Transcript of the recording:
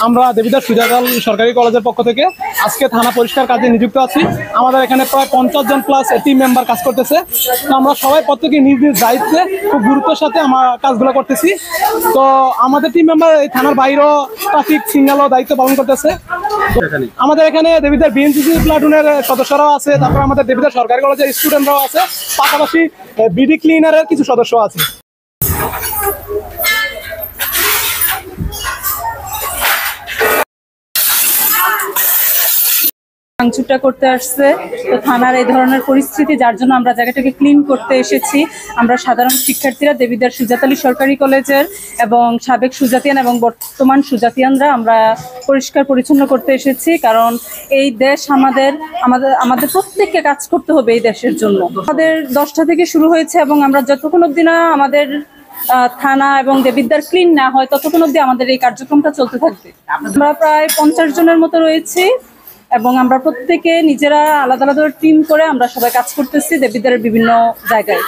আমরা দেবিদ্বার সুজাতাল সরকারি কলেজের পক্ষ থেকে আজকে থানা পরিষ্কার কাজে নিযুক্ত আছি। আমাদের এখানে প্রায় 50 জন প্লাস টিম মেম্বার কাজ করতেছে। তো আমরা সবাই প্রত্যেকে নিজ নিজ দায়িত্বে খুব গুরুত্বের সাথে আমরা কাজগুলো করতেছি। তো আমাদের টিম মেম্বার এই থানার বাইরেও ট্রাফিক সিগন্যালও দায়িত্ব পালন করতেছে। আমাদের এখানে দেবিদ্বার বিএনসিসি প্লাটুনের সদস্যরাও আছে, তারপর আমাদের দেবিদ্বার সরকারি কলেজের স্টুডেন্টরাও আছে, পাশাপাশি বিডি ক্লিনারের কিছু সদস্য আছে। ভাঙচুরটা করতে আসছে, তো থানার এই ধরনের পরিস্থিতি, যার জন্য আমরা জায়গাটাকে ক্লিন করতে এসেছি। আমরা সাধারণ শিক্ষার্থীরা দেবিদ্বার সুজাতালি সরকারি কলেজের এবং সাবেক সুজাতিয়ান এবং বর্তমান সুজাতিয়ানরা আমরা পরিষ্কার পরিচ্ছন্ন করতে এসেছি। কারণ এই দেশ আমাদের প্রত্যেককে কাজ করতে হবে এই দেশের জন্য। আমাদের 10টা থেকে শুরু হয়েছে এবং আমরা যতক্ষণ অবধি না আমাদের থানা এবং দেবিদ্বার ক্লিন না হয় ততক্ষণ অবধি আমাদের এই কার্যক্রমটা চলতে থাকবে। আমরা প্রায় 50 জনের মতো রয়েছি এবং আমরা প্রত্যেকে নিজেরা আলাদা আলাদা টিম করে আমরা সবাই কাজ করতেছি দেবিদ্বারের বিভিন্ন জায়গায়।